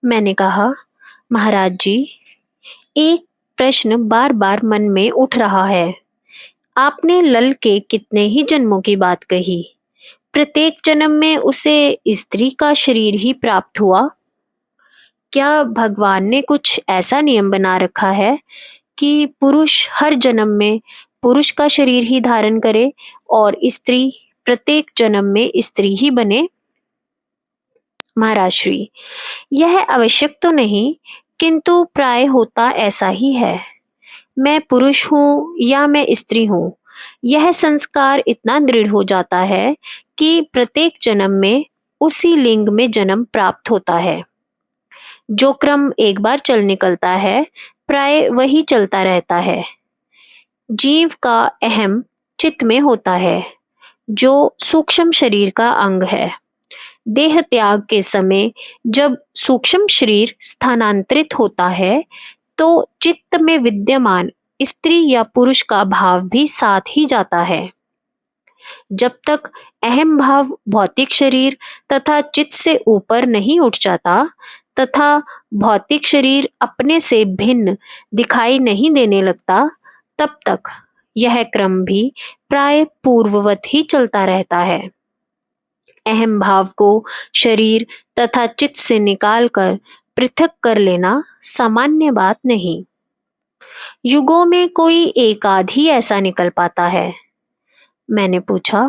मैंने कहा, महाराज जी, एक प्रश्न बार बार मन में उठ रहा है। आपने लल के कितने ही जन्मों की बात कही। प्रत्येक जन्म में उसे स्त्री का शरीर ही प्राप्त हुआ। क्या भगवान ने कुछ ऐसा नियम बना रखा है कि पुरुष हर जन्म में पुरुष का शरीर ही धारण करे और स्त्री प्रत्येक जन्म में स्त्री ही बने? महाराज श्री, यह आवश्यक तो नहीं, किंतु प्राय होता ऐसा ही है। मैं पुरुष हूँ या मैं स्त्री हूँ, यह संस्कार इतना दृढ़ हो जाता है कि प्रत्येक जन्म में उसी लिंग में जन्म प्राप्त होता है। जो क्रम एक बार चल निकलता है, प्राय वही चलता रहता है। जीव का अहम चित्त में होता है, जो सूक्ष्म शरीर का अंग है। देह त्याग के समय जब सूक्ष्म शरीर स्थानांतरित होता है, तो चित्त में विद्यमान स्त्री या पुरुष का भाव भी साथ ही जाता है। जब तक अहम भाव भौतिक शरीर तथा चित्त से ऊपर नहीं उठ जाता तथा भौतिक शरीर अपने से भिन्न दिखाई नहीं देने लगता, तब तक यह क्रम भी प्राय पूर्ववत ही चलता रहता है। अहम भाव को शरीर तथा चित्त से निकालकर पृथक कर लेना सामान्य बात नहीं। युगों में कोई एक आध ही ऐसा निकल पाता है। मैंने पूछा,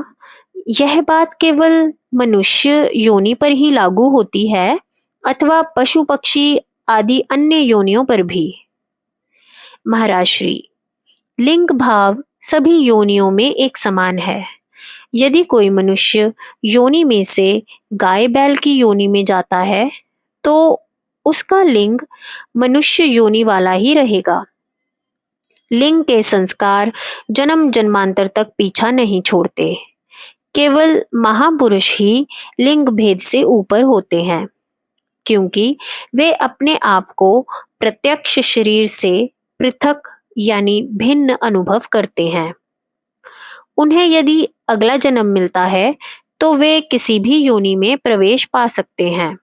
यह बात केवल मनुष्य योनि पर ही लागू होती है अथवा पशु पक्षी आदि अन्य योनियों पर भी? महाराज श्री, लिंग भाव सभी योनियों में एक समान है। यदि कोई मनुष्य योनि में से गाय बैल की योनि में जाता है, तो उसका लिंग मनुष्य योनि वाला ही रहेगा। लिंग के संस्कार जन्म जन्मांतर तक पीछा नहीं छोड़ते। केवल महापुरुष ही लिंग भेद से ऊपर होते हैं, क्योंकि वे अपने आप को प्रत्यक्ष शरीर से पृथक यानी भिन्न अनुभव करते हैं। उन्हें यदि अगला जन्म मिलता है, तो वे किसी भी योनि में प्रवेश पा सकते हैं।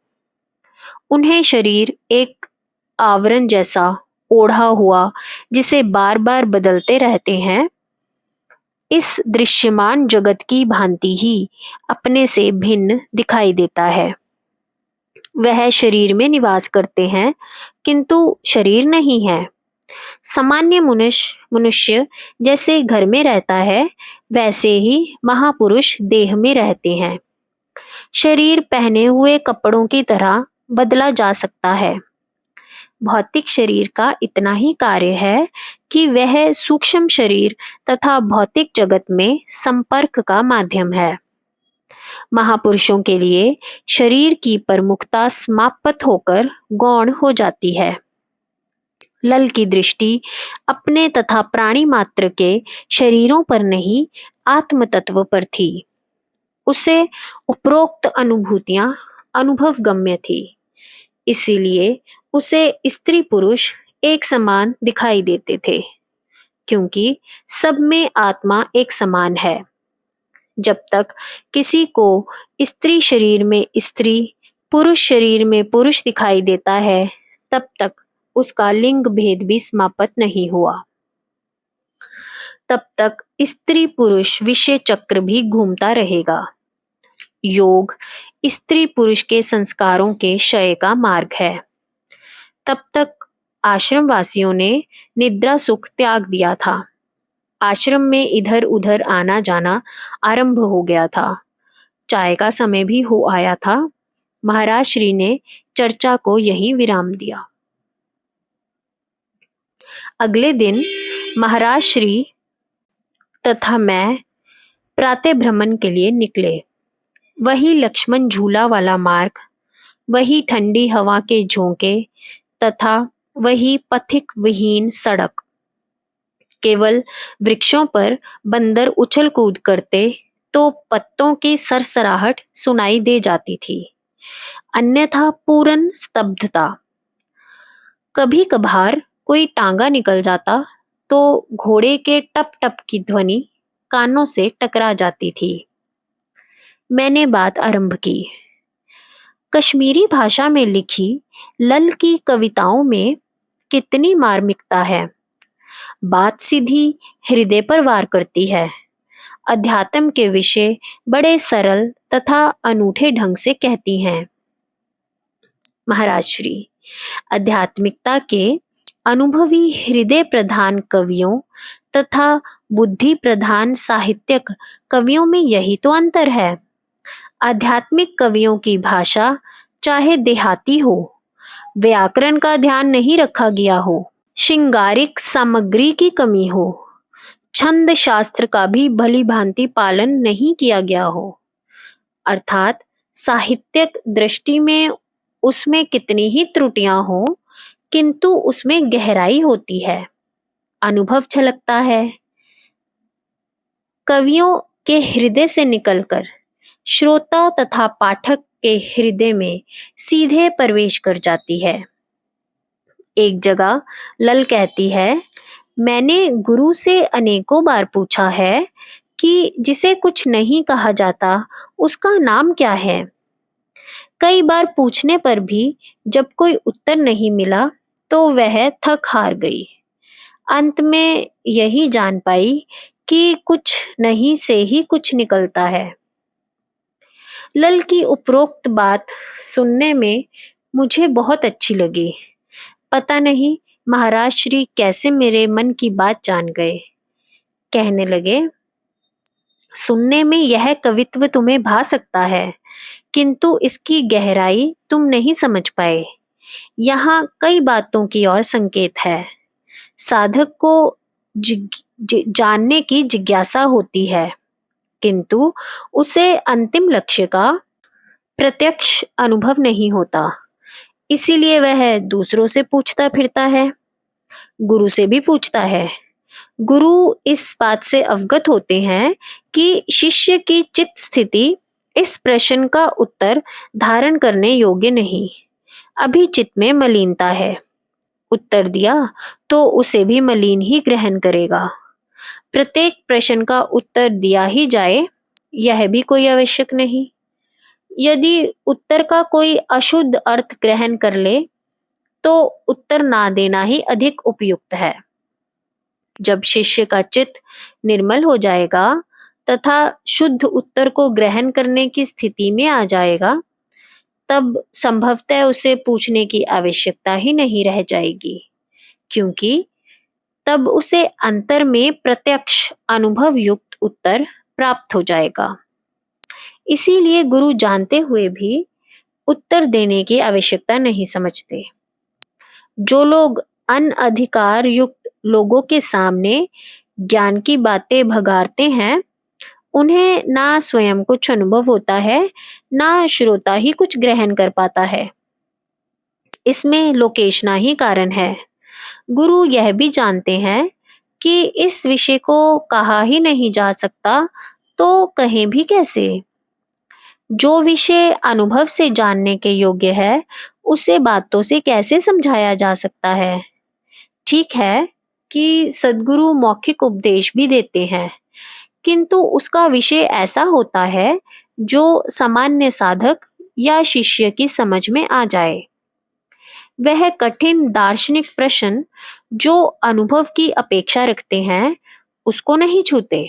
उन्हें शरीर एक आवरण जैसा ओढ़ा हुआ, जिसे बार बार बदलते रहते हैं, इस दृश्यमान जगत की भांति ही अपने से भिन्न दिखाई देता है। वह शरीर में निवास करते हैं, किंतु शरीर नहीं है। सामान्य मनुष्य जैसे घर में रहता है, वैसे ही महापुरुष देह में रहते हैं। शरीर पहने हुए कपड़ों की तरह बदला जा सकता है। भौतिक शरीर का इतना ही कार्य है कि वह सूक्ष्म शरीर तथा भौतिक जगत में संपर्क का माध्यम है। महापुरुषों के लिए शरीर की प्रमुखता समाप्त होकर गौण हो जाती है। लल की दृष्टि अपने तथा प्राणी मात्र के शरीरों पर नहीं, आत्म तत्व पर थी। उसे उपरोक्त अनुभूतियां अनुभव गम्य थी, इसीलिए उसे स्त्री पुरुष एक समान दिखाई देते थे, क्योंकि सब में आत्मा एक समान है। जब तक किसी को स्त्री शरीर में स्त्री, पुरुष शरीर में पुरुष दिखाई देता है, तब तक उसका लिंग भेद भी समाप्त नहीं हुआ। तब तक स्त्री पुरुष विषय चक्र भी घूमता रहेगा। योग स्त्री पुरुष के संस्कारों के क्षय का मार्ग है। तब तक आश्रम वासियों ने निद्रा सुख त्याग दिया था। आश्रम में इधर उधर आना जाना आरंभ हो गया था। चाय का समय भी हो आया था। महाराज श्री ने चर्चा को यहीं विराम दिया। अगले दिन महाराज श्री तथा मैं प्रातः भ्रमण के लिए निकले। वही लक्ष्मण झूला वाला मार्ग, वही ठंडी हवा के झोंके तथा वही पथिक विहीन सड़क। केवल वृक्षों पर बंदर उछल कूद करते तो पत्तों की सरसराहट सुनाई दे जाती थी, अन्यथा पूर्ण स्तब्धता। कभी कभार कोई टांगा निकल जाता तो घोड़े के टप टप की ध्वनि कानों से टकरा जाती थी। मैंने बात आरंभ की। कश्मीरी भाषा में लिखी लल की कविताओं में कितनी मार्मिकता है। बात सीधी हृदय पर वार करती है। अध्यात्म के विषय बड़े सरल तथा अनूठे ढंग से कहती हैं। महाराज श्री आध्यात्मिकता के अनुभवी हृदय प्रधान कवियों तथा बुद्धि प्रधान साहित्यक कवियों में यही तो अंतर है। आध्यात्मिक कवियों की भाषा चाहे देहाती हो, व्याकरण का ध्यान नहीं रखा गया हो, श्रृंगारिक सामग्री की कमी हो, छंद शास्त्र का भी भली भांति पालन नहीं किया गया हो, अर्थात साहित्यक दृष्टि में उसमें कितनी ही त्रुटियां हो, किंतु उसमें गहराई होती है, अनुभव छलकता है। कवियों के हृदय से निकलकर श्रोता तथा पाठक के हृदय में सीधे प्रवेश कर जाती है। एक जगह लल कहती है, मैंने गुरु से अनेकों बार पूछा है कि जिसे कुछ नहीं कहा जाता उसका नाम क्या है। कई बार पूछने पर भी जब कोई उत्तर नहीं मिला तो वह थक हार गई। अंत में यही जान पाई कि कुछ नहीं से ही कुछ निकलता है। लल की उपरोक्त बात सुनने में मुझे बहुत अच्छी लगी। पता नहीं महाराज श्री कैसे मेरे मन की बात जान गए। कहने लगे, सुनने में यह कवित्व तुम्हें भा सकता है, किंतु इसकी गहराई तुम नहीं समझ पाए। यहाँ कई बातों की ओर संकेत है। साधक को जानने की जिज्ञासा होती है, किंतु उसे अंतिम लक्ष्य का प्रत्यक्ष अनुभव नहीं होता। इसीलिए वह दूसरों से पूछता फिरता है, गुरु से भी पूछता है। गुरु इस बात से अवगत होते हैं कि शिष्य की चित्त स्थिति इस प्रश्न का उत्तर धारण करने योग्य नहीं, अभी चित्त में मलिनता है। उत्तर दिया तो उसे भी मलिन ही ग्रहण करेगा। प्रत्येक प्रश्न का उत्तर दिया ही जाए, यह भी कोई आवश्यक नहीं। यदि उत्तर का कोई अशुद्ध अर्थ ग्रहण कर ले तो उत्तर ना देना ही अधिक उपयुक्त है। जब शिष्य का चित्त निर्मल हो जाएगा तथा शुद्ध उत्तर को ग्रहण करने की स्थिति में आ जाएगा, तब संभवतः उसे पूछने की आवश्यकता ही नहीं रह जाएगी, क्योंकि तब उसे अंतर में प्रत्यक्ष अनुभव युक्त उत्तर प्राप्त हो जाएगा। इसीलिए गुरु जानते हुए भी उत्तर देने की आवश्यकता नहीं समझते। जो लोग अनधिकार युक्त लोगों के सामने ज्ञान की बातें भगाड़ते हैं, उन्हें ना स्वयं कुछ अनुभव होता है, ना श्रोता ही कुछ ग्रहण कर पाता है। इसमें लोकेशना ही कारण है। गुरु यह भी जानते हैं कि इस विषय को कहा ही नहीं जा सकता, तो कहें भी कैसे। जो विषय अनुभव से जानने के योग्य है, उसे बातों से कैसे समझाया जा सकता है। ठीक है कि सद्गुरु मौखिक उपदेश भी देते हैं, किंतु उसका विषय ऐसा होता है जो सामान्य साधक या शिष्य की समझ में आ जाए। वह कठिन दार्शनिक प्रश्न जो अनुभव की अपेक्षा रखते हैं, उसको नहीं छूते।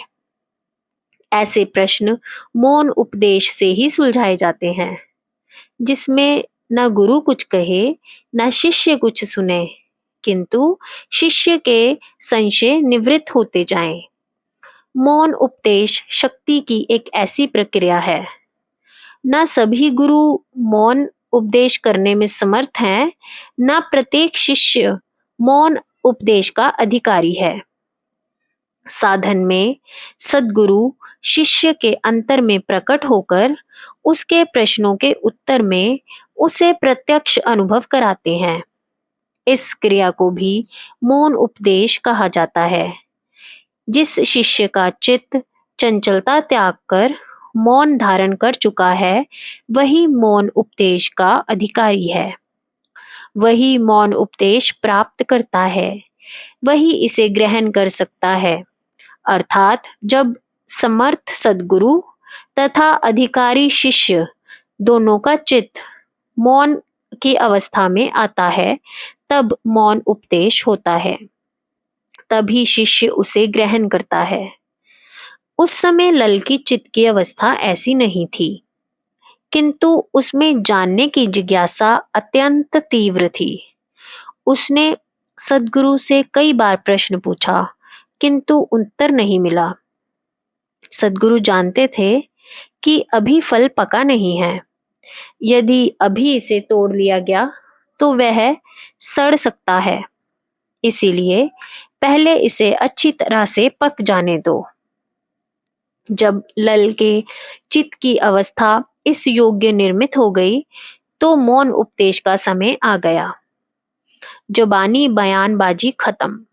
ऐसे प्रश्न मौन उपदेश से ही सुलझाए जाते हैं, जिसमें न गुरु कुछ कहे न शिष्य कुछ सुने, किंतु शिष्य के संशय निवृत्त होते जाएं। मौन उपदेश शक्ति की एक ऐसी प्रक्रिया है। न सभी गुरु मौन उपदेश करने में समर्थ हैं, न प्रत्येक शिष्य मौन उपदेश का अधिकारी है। साधन में सद्गुरु शिष्य के अंतर में प्रकट होकर उसके प्रश्नों के उत्तर में उसे प्रत्यक्ष अनुभव कराते हैं। इस क्रिया को भी मौन उपदेश कहा जाता है। जिस शिष्य का चित्त चंचलता त्याग कर मौन धारण कर चुका है, वही मौन उपदेश का अधिकारी है। वही मौन उपदेश प्राप्त करता है, वही इसे ग्रहण कर सकता है। अर्थात जब समर्थ सद्गुरु तथा अधिकारी शिष्य दोनों का चित्त मौन की अवस्था में आता है, तब मौन उपदेश होता है। तभी शिष्य उसे ग्रहण करता है। उस समय लल की चित्त की अवस्था ऐसी नहीं थी, किंतु उसमें जानने की जिज्ञासा अत्यंत तीव्र थी। उसने सद्गुरु से कई बार प्रश्न पूछा, किंतु उत्तर नहीं मिला। सद्गुरु जानते थे कि अभी फल पका नहीं है। यदि अभी इसे तोड़ लिया गया तो वह सड़ सकता है, इसीलिए पहले इसे अच्छी तरह से पक जाने दो। जब लल के चित्त की अवस्था इस योग्य निर्मित हो गई, तो मौन उपदेश का समय आ गया। जबानी बयानबाजी खत्म।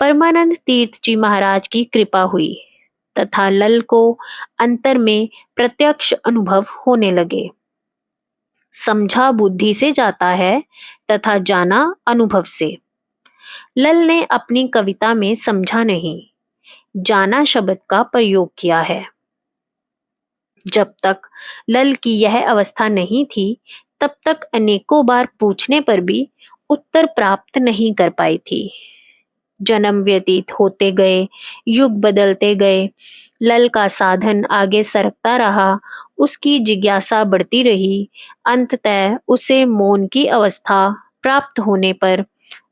परमानंद तीर्थ जी महाराज की कृपा हुई तथा लल को अंतर में प्रत्यक्ष अनुभव होने लगे। समझा बुद्धि से जाता है तथा जाना अनुभव से। लल ने अपनी कविता में समझा नहीं, जाना शब्द का प्रयोग किया है। जब तक लल की यह अवस्था नहीं थी, तब तक अनेकों बार पूछने पर भी उत्तर प्राप्त नहीं कर पाई थी। जन्म व्यतीत होते गए, युग बदलते गए, लल का साधन आगे सरकता रहा, उसकी जिज्ञासा बढ़ती रही। अंततः उसे मौन की अवस्था प्राप्त होने पर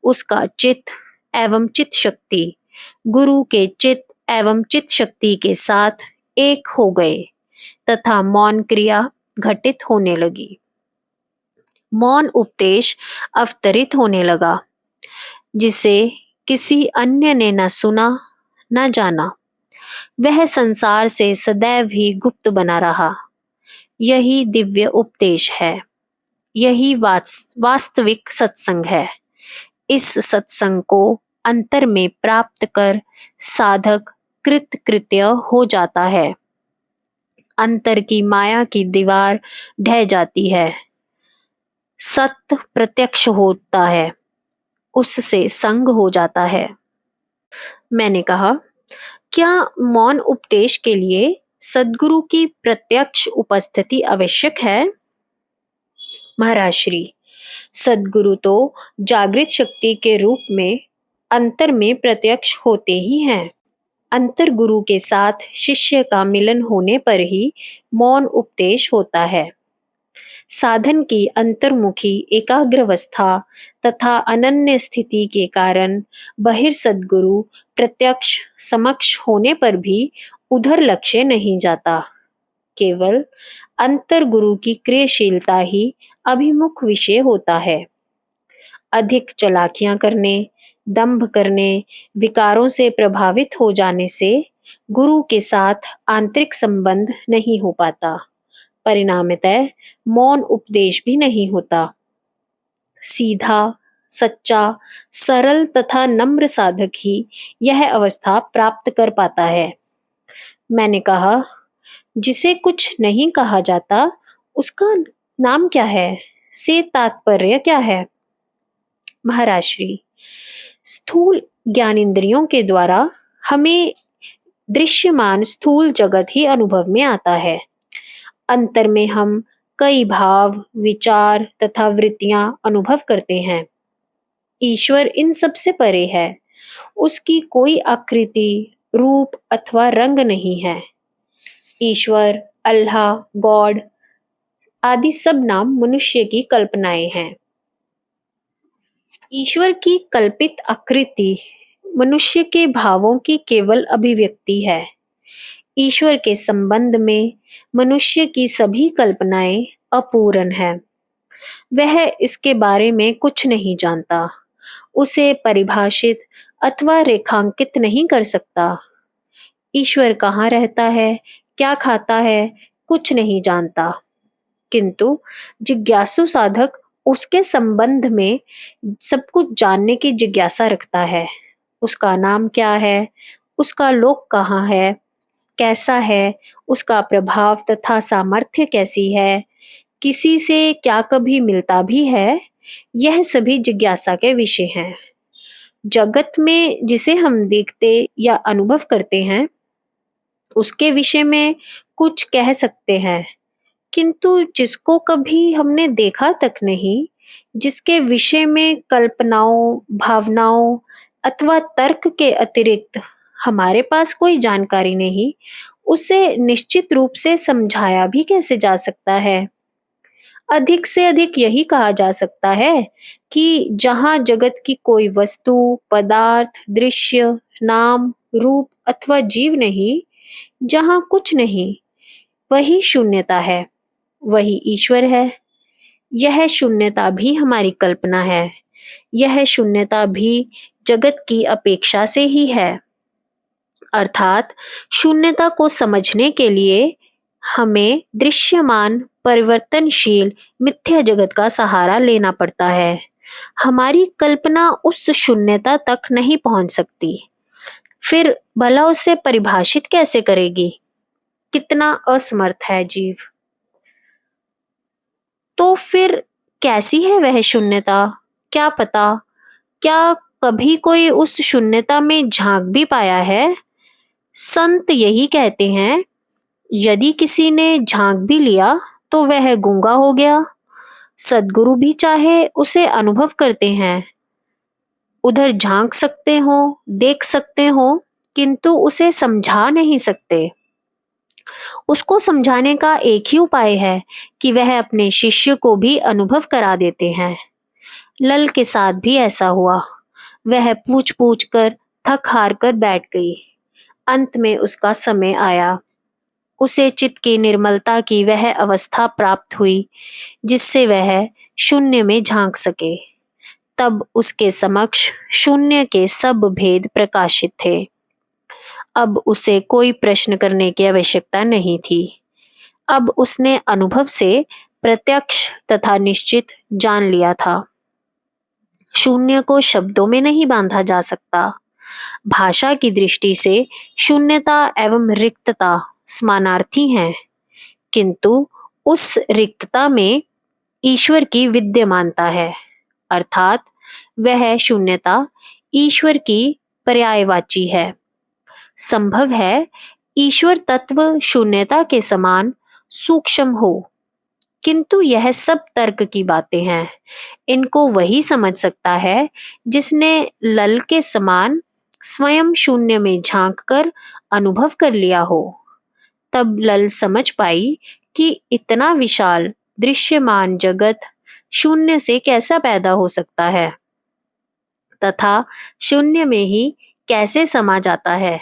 उसका चित्त एवं चित्त शक्ति गुरु के चित्त एवं चित्त शक्ति के साथ एक हो गए तथा मौन क्रिया घटित होने लगी। मौन उपदेश अवतरित होने लगा, जिसे किसी अन्य ने न सुना न जाना। वह संसार से सदैव ही गुप्त बना रहा। यही दिव्य उपदेश है। यही वास्तविक सत्संग है। इस सत्संग को अंतर में प्राप्त कर साधक कृत कृत्य हो जाता है। अंतर की माया की दीवार ढह जाती है। सत्य प्रत्यक्ष होता है, उससे संग हो जाता है। मैंने कहा, क्या मौन उपदेश के लिए सद्गुरु की प्रत्यक्ष उपस्थिति आवश्यक है? महाराज श्री, सद्गुरु तो जागृत शक्ति के रूप में अंतर में प्रत्यक्ष होते ही हैं। अंतर गुरु के साथ शिष्य का मिलन होने पर ही मौन उपदेश होता है। साधन की अंतर्मुखी एकाग्रवस्था तथा अनन्य स्थिति के कारण बहिर्सद्गुरु प्रत्यक्ष समक्ष होने पर भी उधर लक्ष्य नहीं जाता। केवल अंतर गुरु की क्रियाशीलता ही अभिमुख विषय होता है। अधिक चालाकियां करने, दंभ करने, विकारों से प्रभावित हो जाने से गुरु के साथ आंतरिक संबंध नहीं हो पाता। परिणामतः मौन उपदेश भी नहीं होता। सीधा, सच्चा, सरल तथा नम्र साधक ही यह अवस्था प्राप्त कर पाता है। मैंने कहा, जिसे कुछ नहीं कहा जाता उसका नाम क्या है, से तात्पर्य क्या है? महाराज श्री, स्थूल ज्ञानेंद्रियों के द्वारा हमें दृश्यमान स्थूल जगत ही अनुभव में आता है। अंतर में हम कई भाव, विचार तथा वृत्तियां अनुभव करते हैं। ईश्वर इन सब से परे है। उसकी कोई आकृति, रूप अथवा रंग नहीं है। ईश्वर, अल्लाह, गॉड आदि सब नाम मनुष्य की कल्पनाएं हैं। ईश्वर की कल्पित आकृति मनुष्य के भावों की केवल अभिव्यक्ति है। ईश्वर के संबंध में मनुष्य की सभी कल्पनाएं अपूर्ण है। वह इसके बारे में कुछ नहीं जानता, उसे परिभाषित अथवा रेखांकित नहीं कर सकता। ईश्वर कहाँ रहता है, क्या खाता है, कुछ नहीं जानता। किंतु जिज्ञासु साधक उसके संबंध में सब कुछ जानने की जिज्ञासा रखता है। उसका नाम क्या है, उसका लोक कहाँ है, कैसा है, उसका प्रभाव तथा सामर्थ्य कैसी है, किसी से क्या कभी मिलता भी है, यह सभी जिज्ञासा के विषय हैं। जगत में जिसे हम देखते या अनुभव करते हैं, उसके विषय में कुछ कह सकते हैं, किंतु जिसको कभी हमने देखा तक नहीं, जिसके विषय में कल्पनाओं, भावनाओं अथवा तर्क के अतिरिक्त हमारे पास कोई जानकारी नहीं, उसे निश्चित रूप से समझाया भी कैसे जा सकता है? अधिक से अधिक यही कहा जा सकता है कि जहाँ जगत की कोई वस्तु, पदार्थ, दृश्य, नाम, रूप अथवा जीव नहीं, जहाँ कुछ नहीं, वही शून्यता है, वही ईश्वर है। यह शून्यता भी हमारी कल्पना है। यह शून्यता भी जगत की अपेक्षा से ही है। अर्थात शून्यता को समझने के लिए हमें दृश्यमान, परिवर्तनशील मिथ्या जगत का सहारा लेना पड़ता है। हमारी कल्पना उस शून्यता तक नहीं पहुंच सकती। फिर भला उसे परिभाषित कैसे करेगी? कितना असमर्थ है जीव। तो फिर कैसी है वह शून्यता? क्या पता, क्या कभी कोई उस शून्यता में झांक भी पाया है? संत यही कहते हैं, यदि किसी ने झांक भी लिया तो वह गूंगा हो गया। सद्गुरु भी चाहे उसे अनुभव करते हैं, उधर झांक सकते हो, देख सकते हो, किंतु उसे समझा नहीं सकते। उसको समझाने का एक ही उपाय है कि वह अपने शिष्य को भी अनुभव करा देते हैं। लल के साथ भी ऐसा हुआ। वह पूछ पूछ कर थक हार कर बैठ गई। अंत में उसका समय आया। उसे चित्त की निर्मलता की वह अवस्था प्राप्त हुई जिससे वह शून्य में झांक सके। तब उसके समक्ष शून्य के सब भेद प्रकाशित थे। अब उसे कोई प्रश्न करने की आवश्यकता नहीं थी। अब उसने अनुभव से प्रत्यक्ष तथा निश्चित जान लिया था। शून्य को शब्दों में नहीं बांधा जा सकता। भाषा की दृष्टि से शून्यता एवं रिक्तता समानार्थी हैं, किंतु उस रिक्तता में ईश्वर की विद्यमानता है। अर्थात वह शून्यता ईश्वर की पर्यायवाची है। संभव है ईश्वर तत्व शून्यता के समान सूक्ष्म हो, किंतु यह सब तर्क की बातें हैं। इनको वही समझ सकता है जिसने लल के समान स्वयं शून्य में झांक कर अनुभव कर लिया हो। तब लल समझ पाई कि इतना विशाल दृश्यमान जगत शून्य से कैसा पैदा हो सकता है तथा शून्य में ही कैसे समा जाता है।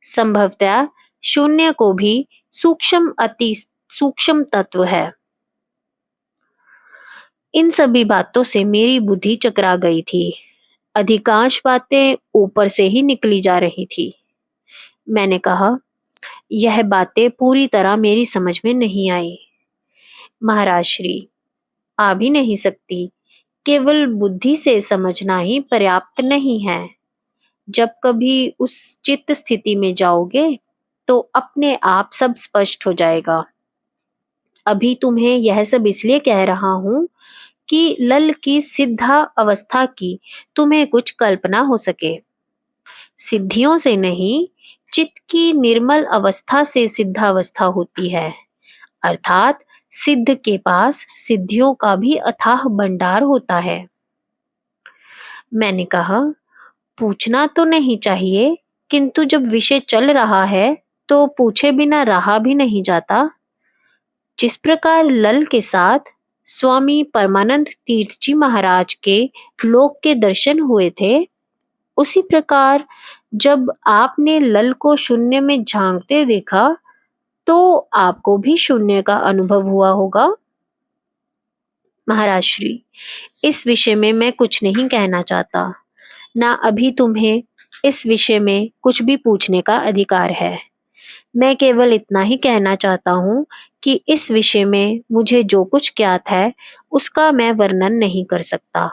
संभवतः शून्य को भी सूक्ष्म अति सूक्ष्म तत्व है। इन सभी बातों से मेरी बुद्धि चकरा गई थी। अधिकांश बातें ऊपर से ही निकली जा रही थी। मैंने कहा, यह बातें पूरी तरह मेरी समझ में नहीं आई। महाराज श्री, आ भी नहीं सकती। केवल बुद्धि से समझना ही पर्याप्त नहीं है। जब कभी उस चित्त स्थिति में जाओगे तो अपने आप सब स्पष्ट हो जाएगा। अभी तुम्हें यह सब इसलिए कह रहा हूं कि लल की सिद्धा अवस्था की तुम्हें कुछ कल्पना हो सके। सिद्धियों से नहीं, चित्त की निर्मल अवस्था से सिद्धावस्था होती है। अर्थात सिद्ध के पास सिद्धियों का भी अथाह भंडार होता है। मैंने कहा, पूछना तो नहीं चाहिए, किंतु जब विषय चल रहा है तो पूछे बिना रहा भी नहीं जाता। जिस प्रकार लल के साथ स्वामी परमानंद तीर्थ जी महाराज के लोक के दर्शन हुए थे, उसी प्रकार जब आपने लल को शून्य में झांकते देखा तो आपको भी शून्य का अनुभव हुआ होगा। महाराज श्री, इस विषय में मैं कुछ नहीं कहना चाहता। ना अभी तुम्हें इस विषय में कुछ भी पूछने का अधिकार है। मैं केवल इतना ही कहना चाहता हूँ कि इस विषय में मुझे जो कुछ ज्ञात है उसका मैं वर्णन नहीं कर सकता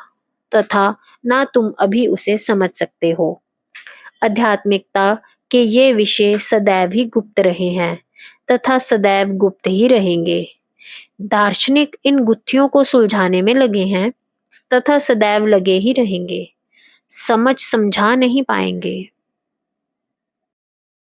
तथा ना तुम अभी उसे समझ सकते हो। आध्यात्मिकता के ये विषय सदैव ही गुप्त रहे हैं तथा सदैव गुप्त ही रहेंगे। दार्शनिक इन गुत्थियों को सुलझाने में लगे हैं तथा सदैव लगे ही रहेंगे। समझा नहीं पाएंगे।